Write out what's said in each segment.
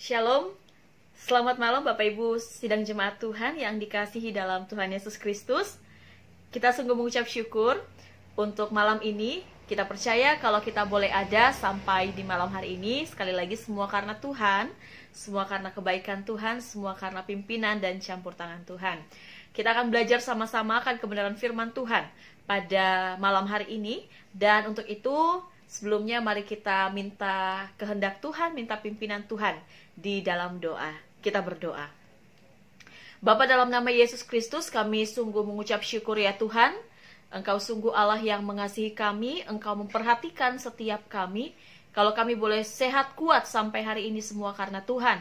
Shalom, selamat malam Bapak Ibu sidang jemaat Tuhan yang dikasihi dalam Tuhan Yesus Kristus. Kita sungguh mengucap syukur untuk malam ini. Kita percaya kalau kita boleh ada sampai di malam hari ini. Sekali lagi semua karena Tuhan, semua karena kebaikan Tuhan, semua karena pimpinan dan campur tangan Tuhan. Kita akan belajar sama-sama akan kebenaran firman Tuhan pada malam hari ini. Dan untuk itu sebelumnya mari kita minta kehendak Tuhan, minta pimpinan Tuhan di dalam doa. Kita berdoa. Bapa, dalam nama Yesus Kristus kami sungguh mengucap syukur ya Tuhan. Engkau sungguh Allah yang mengasihi kami, Engkau memperhatikan setiap kami. Kalau kami boleh sehat kuat sampai hari ini semua karena Tuhan.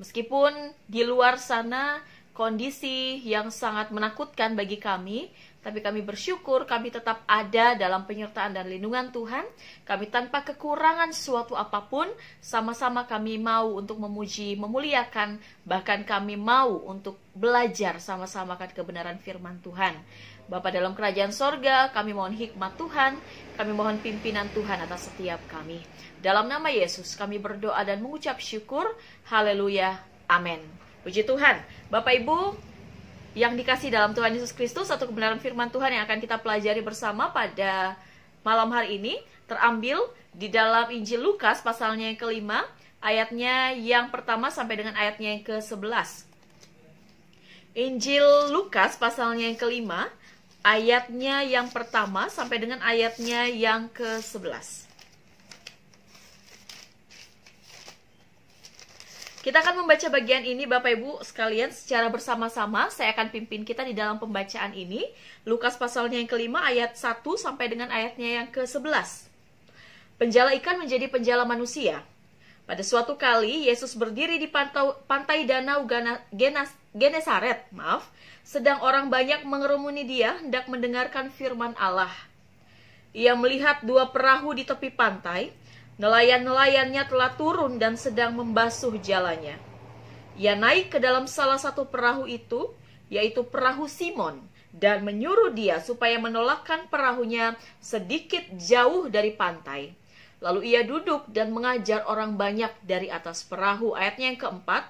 Meskipun di luar sana kondisi yang sangat menakutkan bagi kami, tapi kami bersyukur kami tetap ada dalam penyertaan dan lindungan Tuhan. Kami tanpa kekurangan suatu apapun, sama-sama kami mau untuk memuji, memuliakan, bahkan kami mau untuk belajar sama-sama akan kebenaran firman Tuhan. Bapa dalam kerajaan sorga, kami mohon hikmat Tuhan, kami mohon pimpinan Tuhan atas setiap kami. Dalam nama Yesus kami berdoa dan mengucap syukur. Haleluya, amin. Puji Tuhan. Bapak Ibu yang dikasih dalam Tuhan Yesus Kristus, satu kebenaran firman Tuhan yang akan kita pelajari bersama pada malam hari ini terambil di dalam Injil Lukas pasalnya yang kelima, ayatnya yang pertama sampai dengan ayatnya yang ke-11. Injil Lukas pasalnya yang kelima, ayatnya yang pertama sampai dengan ayatnya yang ke-11. Kita akan membaca bagian ini Bapak Ibu sekalian secara bersama-sama. Saya akan pimpin kita di dalam pembacaan ini. Lukas pasalnya yang kelima ayat 1 sampai dengan ayatnya yang ke-11. Penjala ikan menjadi penjala manusia. Pada suatu kali Yesus berdiri di pantai danau Genesaret, sedang orang banyak mengerumuni dia hendak mendengarkan firman Allah. Ia melihat dua perahu di tepi pantai. Nelayan-nelayannya telah turun dan sedang membasuh jalannya. Ia naik ke dalam salah satu perahu itu, yaitu perahu Simon, dan menyuruh dia supaya menolakkan perahunya sedikit jauh dari pantai. Lalu ia duduk dan mengajar orang banyak dari atas perahu. Ayatnya yang keempat.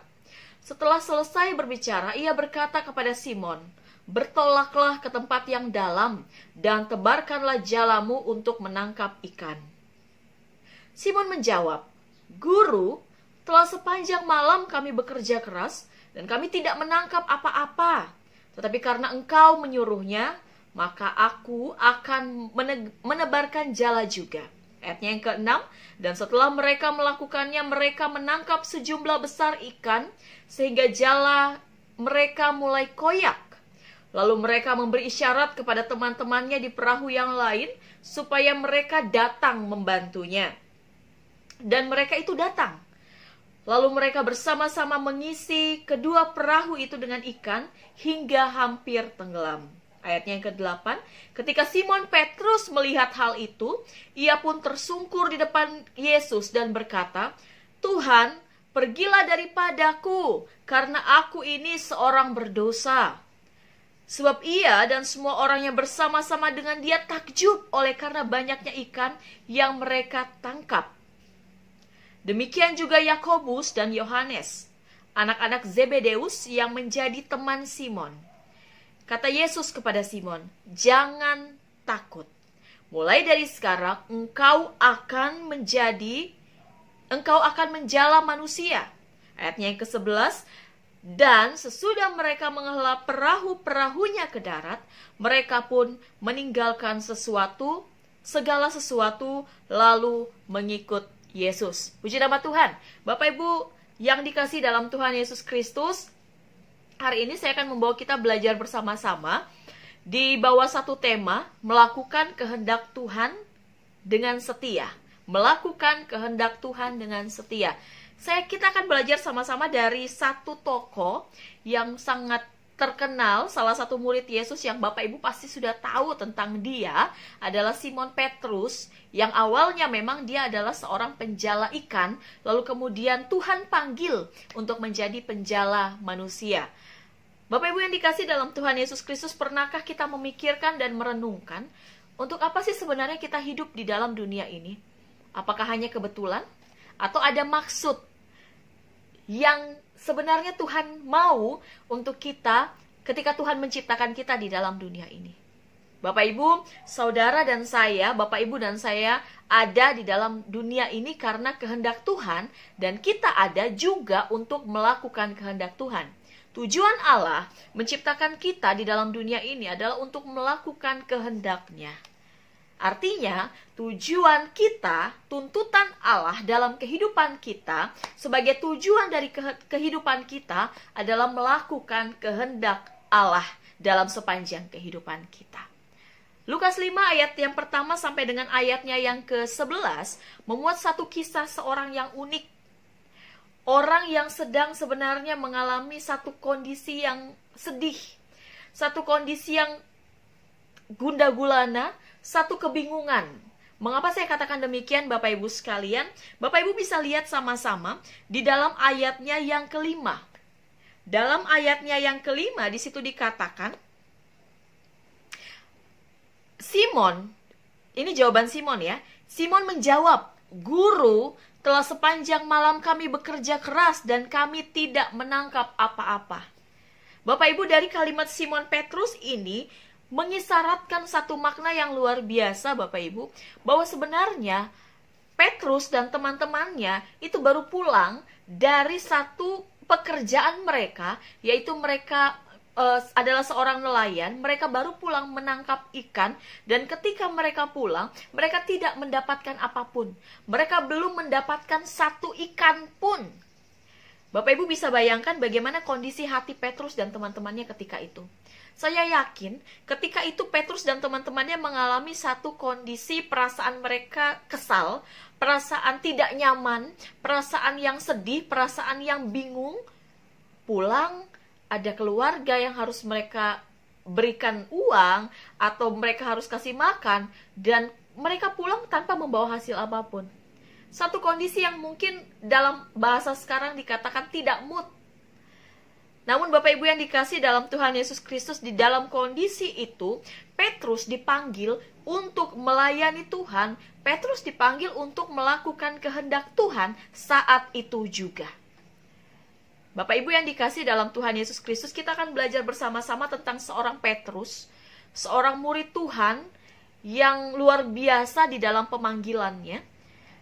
Setelah selesai berbicara, ia berkata kepada Simon, "Bertolaklah ke tempat yang dalam dan tebarkanlah jalamu untuk menangkap ikan." Simon menjawab, "Guru, telah sepanjang malam kami bekerja keras dan kami tidak menangkap apa-apa. Tetapi karena engkau menyuruhnya, maka aku akan menebarkan jala juga." Ayatnya yang ke-6, dan setelah mereka melakukannya, mereka menangkap sejumlah besar ikan sehingga jala mereka mulai koyak. Lalu mereka memberi isyarat kepada teman-temannya di perahu yang lain supaya mereka datang membantunya. Dan mereka itu datang. Lalu mereka bersama-sama mengisi kedua perahu itu dengan ikan hingga hampir tenggelam. Ayatnya yang ke-8. Ketika Simon Petrus melihat hal itu, ia pun tersungkur di depan Yesus dan berkata, "Tuhan, pergilah daripadaku, karena aku ini seorang berdosa." Sebab ia dan semua orang yang bersama-sama dengan dia takjub oleh karena banyaknya ikan yang mereka tangkap. Demikian juga Yakobus dan Yohanes, anak-anak Zebedeus yang menjadi teman Simon. Kata Yesus kepada Simon, "Jangan takut. Mulai dari sekarang engkau akan menjala manusia." Ayatnya yang ke-11. Dan sesudah mereka menghela perahu-perahunya ke darat, mereka pun meninggalkan segala sesuatu lalu mengikut Yesus. Puji nama Tuhan. Bapak Ibu yang dikasih dalam Tuhan Yesus Kristus, hari ini saya akan membawa kita belajar bersama-sama di bawah satu tema, melakukan kehendak Tuhan dengan setia. Melakukan kehendak Tuhan dengan setia. Kita akan belajar sama-sama dari satu tokoh yang sangat terkenal, salah satu murid Yesus yang Bapak Ibu pasti sudah tahu tentang dia, adalah Simon Petrus, yang awalnya memang dia adalah seorang penjala ikan, lalu kemudian Tuhan panggil untuk menjadi penjala manusia. Bapak Ibu yang dikasih dalam Tuhan Yesus Kristus, pernahkah kita memikirkan dan merenungkan, untuk apa sih sebenarnya kita hidup di dalam dunia ini? Apakah hanya kebetulan? Atau ada maksud yang sebenarnya Tuhan mau untuk kita ketika Tuhan menciptakan kita di dalam dunia ini. Bapak Ibu, saudara dan saya, Bapak Ibu dan saya ada di dalam dunia ini karena kehendak Tuhan, dan kita ada juga untuk melakukan kehendak Tuhan. Tujuan Allah menciptakan kita di dalam dunia ini adalah untuk melakukan kehendak-Nya. Artinya, tujuan kita, tuntutan Allah dalam kehidupan kita, sebagai tujuan dari kehidupan kita adalah melakukan kehendak Allah dalam sepanjang kehidupan kita. Lukas 5 ayat yang pertama sampai dengan ayatnya yang ke-11 memuat satu kisah seorang yang unik. Orang yang sedang sebenarnya mengalami satu kondisi yang sedih, satu kondisi yang gundah gulana, satu kebingungan. Mengapa saya katakan demikian, Bapak Ibu sekalian? Bapak Ibu bisa lihat sama-sama di dalam ayatnya yang kelima. Dalam ayatnya yang kelima di situ dikatakan, Simon, ini jawaban Simon ya. Simon menjawab, "Guru, telah sepanjang malam kami bekerja keras dan kami tidak menangkap apa-apa." Bapak Ibu, dari kalimat Simon Petrus ini mengisyaratkan satu makna yang luar biasa, Bapak Ibu, bahwa sebenarnya Petrus dan teman-temannya itu baru pulang dari satu pekerjaan mereka, yaitu mereka adalah seorang nelayan. Mereka baru pulang menangkap ikan, dan ketika mereka pulang, mereka tidak mendapatkan apapun. Mereka belum mendapatkan satu ikan pun. Bapak Ibu bisa bayangkan bagaimana kondisi hati Petrus dan teman-temannya ketika itu. Saya yakin ketika itu Petrus dan teman-temannya mengalami satu kondisi perasaan mereka kesal, perasaan tidak nyaman, perasaan yang sedih, perasaan yang bingung. Pulang, ada keluarga yang harus mereka berikan uang atau mereka harus kasih makan, dan mereka pulang tanpa membawa hasil apapun. Satu kondisi yang mungkin dalam bahasa sekarang dikatakan tidak mood. Namun Bapak Ibu yang dikasih dalam Tuhan Yesus Kristus, di dalam kondisi itu Petrus dipanggil untuk melayani Tuhan. Petrus dipanggil untuk melakukan kehendak Tuhan saat itu juga. Bapak Ibu yang dikasih dalam Tuhan Yesus Kristus, kita akan belajar bersama-sama tentang seorang Petrus, seorang murid Tuhan yang luar biasa di dalam pemanggilannya.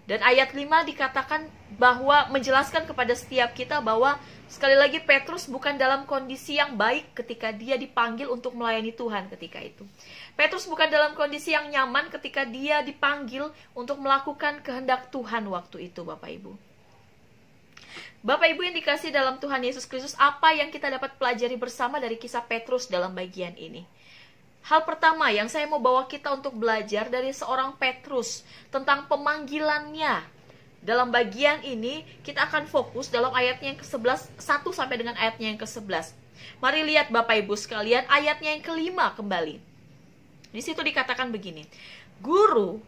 Dan ayat 5 dikatakan bahwa menjelaskan kepada setiap kita bahwa sekali lagi Petrus bukan dalam kondisi yang baik ketika dia dipanggil untuk melayani Tuhan ketika itu. Petrus bukan dalam kondisi yang nyaman ketika dia dipanggil untuk melakukan kehendak Tuhan waktu itu, Bapak Ibu. Bapak Ibu yang dikasih dalam Tuhan Yesus Kristus, apa yang kita dapat pelajari bersama dari kisah Petrus dalam bagian ini? Hal pertama yang saya mau bawa kita untuk belajar dari seorang Petrus tentang pemanggilannya. Dalam bagian ini kita akan fokus dalam ayatnya yang ke-11, 1 sampai dengan ayatnya yang ke-11. Mari lihat Bapak Ibu sekalian ayatnya yang kelima kembali. Di situ dikatakan begini, "Guru,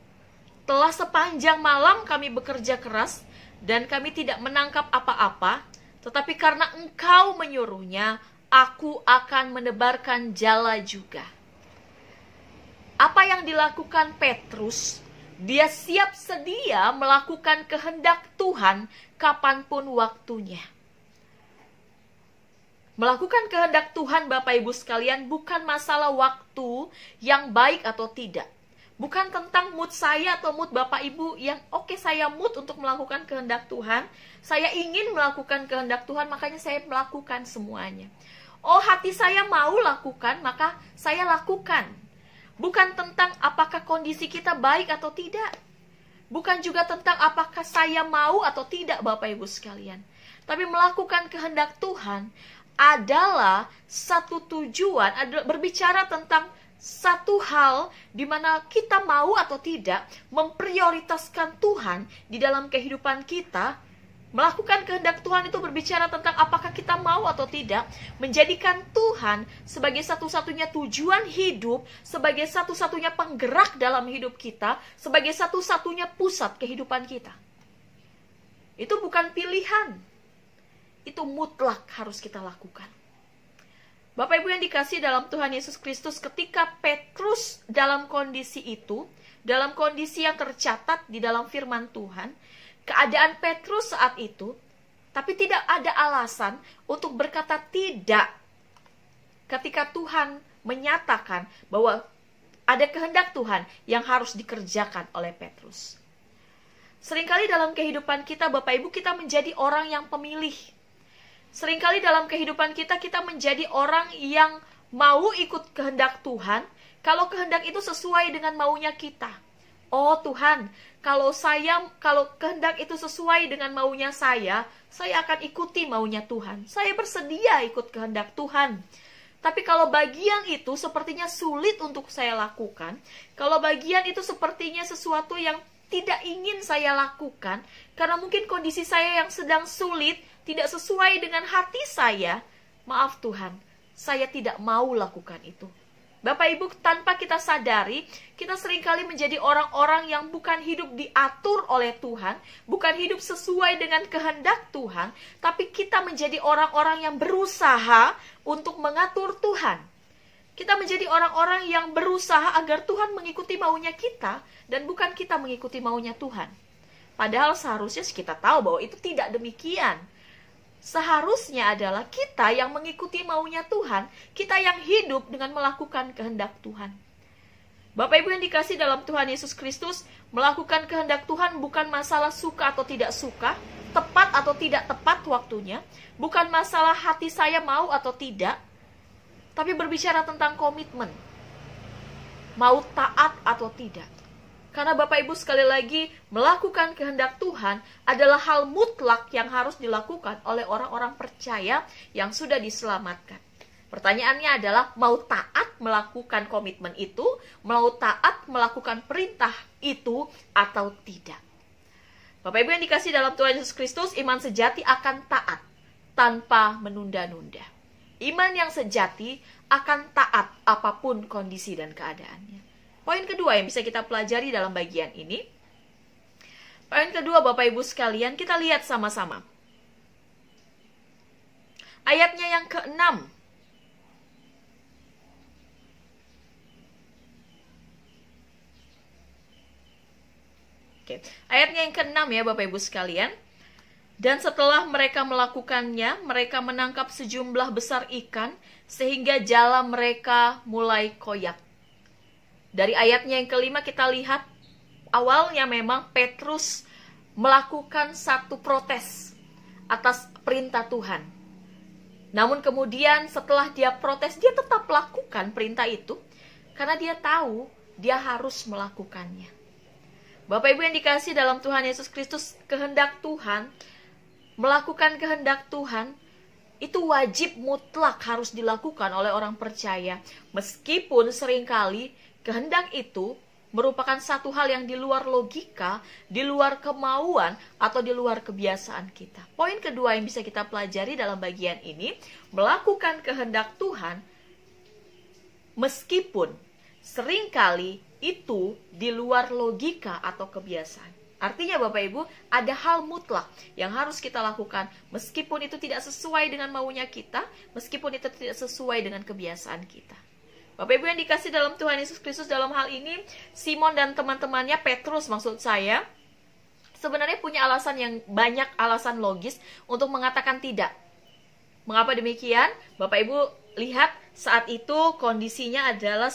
telah sepanjang malam kami bekerja keras dan kami tidak menangkap apa-apa, tetapi karena Engkau menyuruhnya, aku akan menebarkan jala juga." Apa yang dilakukan Petrus? Dia siap sedia melakukan kehendak Tuhan kapanpun waktunya. Melakukan kehendak Tuhan, Bapak Ibu sekalian, bukan masalah waktu yang baik atau tidak. Bukan tentang mood saya atau mood Bapak Ibu yang oke, saya mood untuk melakukan kehendak Tuhan. Saya ingin melakukan kehendak Tuhan, makanya saya melakukan semuanya. Oh, hati saya mau lakukan, maka saya lakukan. Bukan tentang apakah kondisi kita baik atau tidak. Bukan juga tentang apakah saya mau atau tidak, Bapak Ibu sekalian. Tapi melakukan kehendak Tuhan adalah satu tujuan, adalah berbicara tentang satu hal di mana kita mau atau tidak memprioritaskan Tuhan di dalam kehidupan kita. Melakukan kehendak Tuhan itu berbicara tentang apakah kita mau atau tidak menjadikan Tuhan sebagai satu-satunya tujuan hidup, sebagai satu-satunya penggerak dalam hidup kita, sebagai satu-satunya pusat kehidupan kita. Itu bukan pilihan, itu mutlak harus kita lakukan. Bapak Ibu yang dikasih dalam Tuhan Yesus Kristus, ketika Petrus dalam kondisi itu, dalam kondisi yang tercatat di dalam firman Tuhan, keadaan Petrus saat itu Tapi tidak ada alasan untuk berkata tidak ketika Tuhan menyatakan bahwa ada kehendak Tuhan yang harus dikerjakan oleh Petrus. Seringkali dalam kehidupan kita, Bapak Ibu, kita menjadi orang yang pemilih. Seringkali dalam kehidupan kita, kita menjadi orang yang mau ikut kehendak Tuhan, kalau kehendak itu sesuai dengan maunya kita. Oh Tuhan, kalau kehendak itu sesuai dengan maunya saya akan ikuti maunya Tuhan. Saya bersedia ikut kehendak Tuhan. Tapi kalau bagian itu sepertinya sulit untuk saya lakukan, kalau bagian itu sepertinya sesuatu yang tidak ingin saya lakukan, karena mungkin kondisi saya yang sedang sulit, tidak sesuai dengan hati saya, maaf Tuhan, saya tidak mau lakukan itu. Bapak Ibu, tanpa kita sadari, kita seringkali menjadi orang-orang yang bukan hidup diatur oleh Tuhan, bukan hidup sesuai dengan kehendak Tuhan, tapi kita menjadi orang-orang yang berusaha untuk mengatur Tuhan. Kita menjadi orang-orang yang berusaha agar Tuhan mengikuti maunya kita, dan bukan kita mengikuti maunya Tuhan. Padahal seharusnya kita tahu bahwa itu tidak demikian. Seharusnya adalah kita yang mengikuti maunya Tuhan, kita yang hidup dengan melakukan kehendak Tuhan. Bapak Ibu yang dikasih dalam Tuhan Yesus Kristus, melakukan kehendak Tuhan bukan masalah suka atau tidak suka, tepat atau tidak tepat waktunya, bukan masalah hati saya mau atau tidak, tapi berbicara tentang komitmen, mau taat atau tidak. Karena Bapak Ibu sekali lagi, melakukan kehendak Tuhan adalah hal mutlak yang harus dilakukan oleh orang-orang percaya yang sudah diselamatkan. Pertanyaannya adalah, mau taat melakukan komitmen itu, mau taat melakukan perintah itu atau tidak. Bapak Ibu yang dikasih dalam Tuhan Yesus Kristus, iman sejati akan taat tanpa menunda-nunda. Iman yang sejati akan taat apapun kondisi dan keadaannya. Poin kedua yang bisa kita pelajari dalam bagian ini. Poin kedua, Bapak Ibu sekalian, kita lihat sama-sama. Ayatnya yang ke-6. Oke, ayatnya yang ke-6 ya Bapak Ibu sekalian. Dan setelah mereka melakukannya, mereka menangkap sejumlah besar ikan, sehingga jala mereka mulai koyak. Dari ayatnya yang kelima kita lihat, awalnya memang Petrus melakukan satu protes atas perintah Tuhan. Namun kemudian setelah dia protes, dia tetap lakukan perintah itu, karena dia tahu dia harus melakukannya. Bapak Ibu yang dikasih dalam Tuhan Yesus Kristus, kehendak Tuhan, melakukan kehendak Tuhan, itu wajib mutlak harus dilakukan oleh orang percaya. Meskipun seringkali kehendak itu merupakan satu hal yang di luar logika, di luar kemauan, atau di luar kebiasaan kita. Poin kedua yang bisa kita pelajari dalam bagian ini, melakukan kehendak Tuhan, meskipun seringkali itu di luar logika atau kebiasaan. Artinya Bapak Ibu, ada hal mutlak yang harus kita lakukan, meskipun itu tidak sesuai dengan maunya kita, meskipun itu tidak sesuai dengan kebiasaan kita. Bapak Ibu yang dikasih dalam Tuhan Yesus Kristus, dalam hal ini Simon dan teman-temannya, Petrus maksud saya, sebenarnya punya alasan yang banyak, alasan logis untuk mengatakan tidak. Mengapa demikian? Bapak Ibu lihat, saat itu kondisinya adalah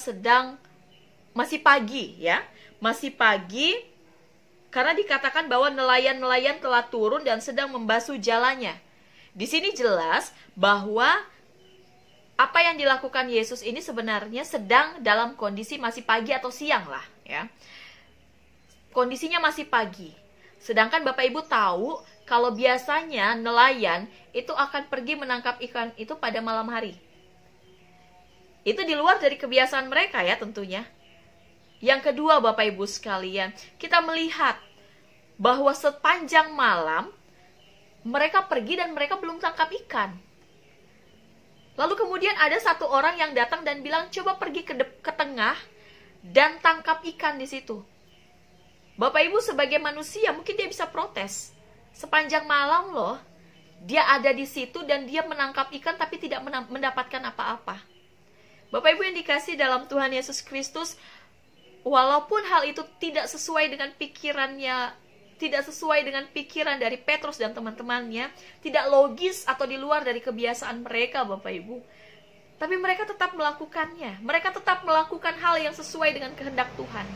masih pagi ya, masih pagi, karena dikatakan bahwa nelayan-nelayan telah turun dan sedang membasuh jalannya. Di sini jelas bahwa apa yang dilakukan Yesus ini sebenarnya sedang dalam kondisi masih pagi atau siang lah ya. Kondisinya masih pagi. Sedangkan Bapak Ibu tahu kalau biasanya nelayan itu akan pergi menangkap ikan itu pada malam hari. Itu di luar dari kebiasaan mereka ya tentunya. Yang kedua Bapak Ibu sekalian, kita melihat bahwa sepanjang malam mereka pergi dan mereka belum tangkap ikan. Lalu kemudian ada satu orang yang datang dan bilang, coba pergi ke tengah dan tangkap ikan di situ. Bapak Ibu sebagai manusia mungkin dia bisa protes. Sepanjang malam loh, dia ada di situ dan dia menangkap ikan tapi tidak mendapatkan apa-apa. Bapak Ibu yang dikasih dalam Tuhan Yesus Kristus, walaupun hal itu tidak sesuai dengan pikirannya tidak sesuai dengan pikiran dari Petrus dan teman-temannya, tidak logis atau di luar dari kebiasaan mereka, Bapak Ibu. Tapi mereka tetap melakukannya. Mereka tetap melakukan hal yang sesuai dengan kehendak Tuhan.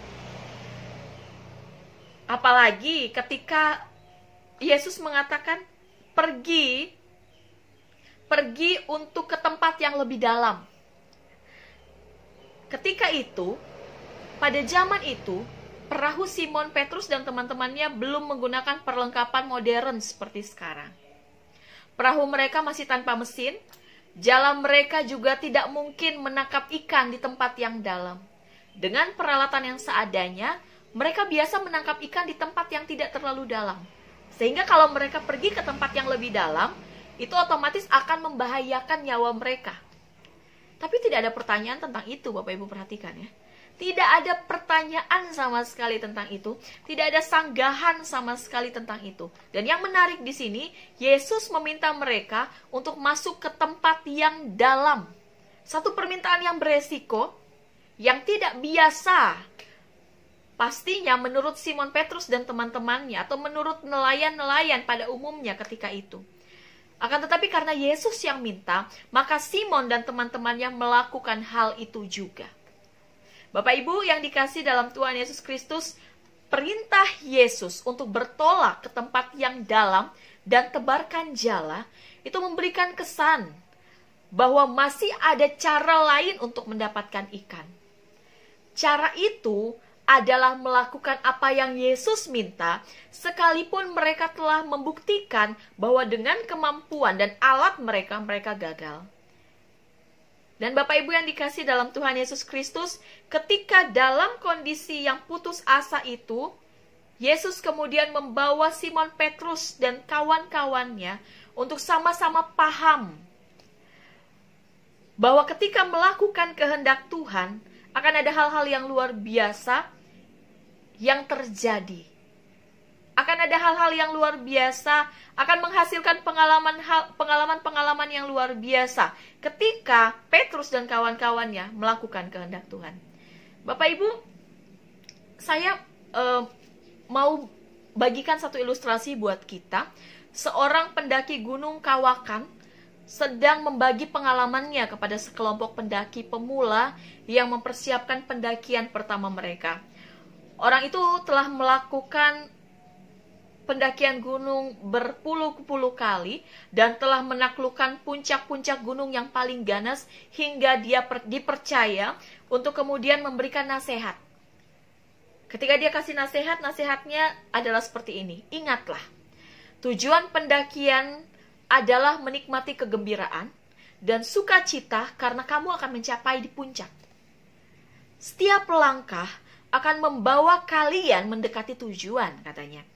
Apalagi ketika Yesus mengatakan, pergi untuk ke tempat yang lebih dalam. Ketika itu, pada zaman itu, perahu Simon Petrus dan teman-temannya belum menggunakan perlengkapan modern seperti sekarang. Perahu mereka masih tanpa mesin, jala mereka juga tidak mungkin menangkap ikan di tempat yang dalam. Dengan peralatan yang seadanya, mereka biasa menangkap ikan di tempat yang tidak terlalu dalam. Sehingga kalau mereka pergi ke tempat yang lebih dalam, itu otomatis akan membahayakan nyawa mereka. Tapi tidak ada pertanyaan tentang itu, Bapak Ibu perhatikan ya. Tidak ada pertanyaan sama sekali tentang itu. Tidak ada sanggahan sama sekali tentang itu. Dan yang menarik di sini, Yesus meminta mereka untuk masuk ke tempat yang dalam. Satu permintaan yang beresiko, yang tidak biasa. Pastinya menurut Simon Petrus dan teman-temannya, atau menurut nelayan-nelayan pada umumnya ketika itu. Akan tetapi karena Yesus yang minta, maka Simon dan teman-temannya melakukan hal itu juga. Bapak Ibu yang dikasih dalam Tuhan Yesus Kristus, perintah Yesus untuk bertolak ke tempat yang dalam dan tebarkan jala, itu memberikan kesan bahwa masih ada cara lain untuk mendapatkan ikan. Cara itu adalah melakukan apa yang Yesus minta, sekalipun mereka telah membuktikan bahwa dengan kemampuan dan alat mereka gagal. Dan Bapak Ibu yang dikasih dalam Tuhan Yesus Kristus, ketika dalam kondisi yang putus asa itu, Yesus kemudian membawa Simon Petrus dan kawan-kawannya untuk sama-sama paham bahwa ketika melakukan kehendak Tuhan, akan ada hal-hal yang luar biasa yang terjadi. Akan ada hal-hal yang luar biasa, akan menghasilkan pengalaman-pengalaman yang luar biasa ketika Petrus dan kawan-kawannya melakukan kehendak Tuhan. Bapak Ibu, saya mau bagikan satu ilustrasi buat kita. Seorang pendaki gunung Kawakan sedang membagi pengalamannya kepada sekelompok pendaki pemula yang mempersiapkan pendakian pertama mereka. Orang itu telah melakukan pendakian gunung berpuluh-puluh kali dan telah menaklukkan puncak-puncak gunung yang paling ganas hingga dia dipercaya untuk kemudian memberikan nasihat. Ketika dia kasih nasihat, nasihatnya adalah seperti ini. Ingatlah, tujuan pendakian adalah menikmati kegembiraan dan sukacita karena kamu akan mencapai di puncak. Setiap langkah akan membawa kalian mendekati tujuan, katanya.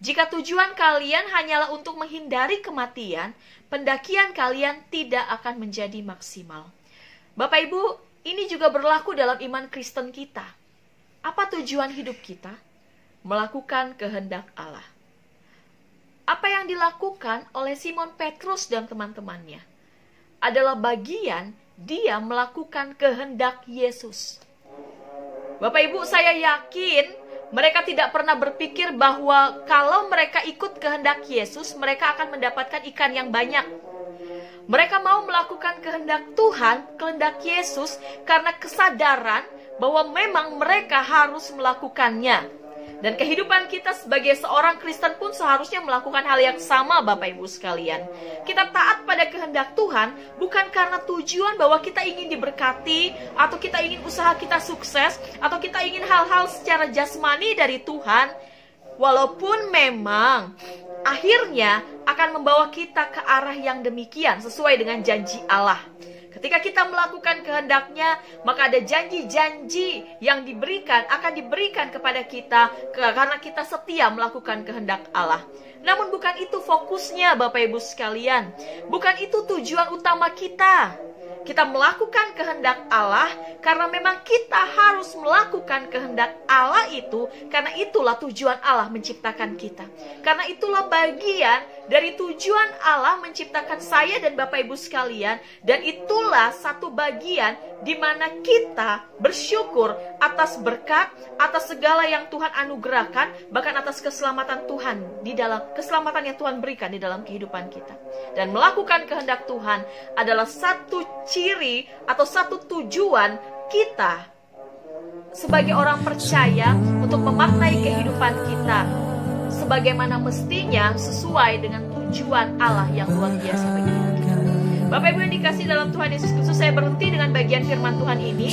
Jika tujuan kalian hanyalah untuk menghindari kematian, pendakian kalian tidak akan menjadi maksimal. Bapak Ibu, ini juga berlaku dalam iman Kristen kita. Apa tujuan hidup kita? Melakukan kehendak Allah. Apa yang dilakukan oleh Simon Petrus dan teman-temannya adalah bagian dia melakukan kehendak Yesus. Bapak Ibu, saya yakin mereka tidak pernah berpikir bahwa kalau mereka ikut kehendak Yesus, mereka akan mendapatkan ikan yang banyak. Mereka mau melakukan kehendak Tuhan, kehendak Yesus, karena kesadaran bahwa memang mereka harus melakukannya. Dan kehidupan kita sebagai seorang Kristen pun seharusnya melakukan hal yang sama, Bapak Ibu sekalian. Kita taat pada kehendak Tuhan bukan karena tujuan bahwa kita ingin diberkati, atau kita ingin usaha kita sukses, atau kita ingin hal-hal secara jasmani dari Tuhan. Walaupun memang akhirnya akan membawa kita ke arah yang demikian sesuai dengan janji Allah. Ketika kita melakukan kehendaknya, maka ada janji-janji yang akan diberikan kepada kita karena kita setia melakukan kehendak Allah. Namun bukan itu fokusnya, Bapak Ibu sekalian. Bukan itu tujuan utama kita. Kita melakukan kehendak Allah karena memang kita harus melakukan kehendak Allah itu, karena itulah tujuan Allah menciptakan kita. Karena itulah bagian dari tujuan Allah menciptakan saya dan Bapak Ibu sekalian. Dan itulah satu bagian di mana kita bersyukur atas berkat, atas segala yang Tuhan anugerahkan, bahkan atas keselamatan Tuhan keselamatan yang Tuhan berikan di dalam kehidupan kita. Dan melakukan kehendak Tuhan adalah satu ciri atau satu tujuan kita sebagai orang percaya untuk memaknai kehidupan kita sebagaimana mestinya sesuai dengan tujuan Allah yang luar biasa bagi kita. Bapak Ibu yang dikasih dalam Tuhan Yesus Kristus, saya berhenti dengan bagian firman Tuhan ini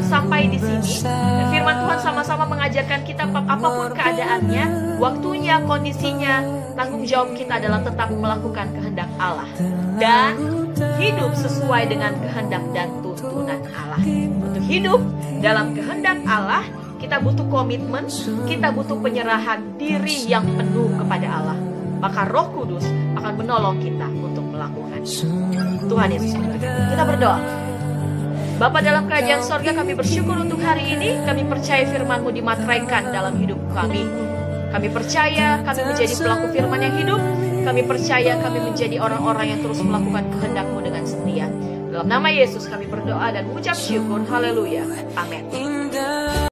sampai di sini. Dan firman Tuhan sama-sama mengajarkan kita apapun keadaannya, waktunya, kondisinya, tanggung jawab kita adalah tetap melakukan kehendak Allah dan hidup sesuai dengan kehendak dan tuntunan Allah. Untuk hidup dalam kehendak Allah, kita butuh komitmen, kita butuh penyerahan diri yang penuh kepada Allah. Maka Roh Kudus akan menolong kita untuk melakukannya. Tuhan Yesus memberkati. Kita berdoa. Bapa dalam kerajaan sorga, kami bersyukur untuk hari ini. Kami percaya firman-Mu dimateraikan dalam hidup kami. Kami percaya kami menjadi pelaku firman yang hidup. Kami percaya kami menjadi orang-orang yang terus melakukan kehendak-Mu dengan setia. Dalam nama Yesus kami berdoa dan mengucap syukur. Haleluya. Amin.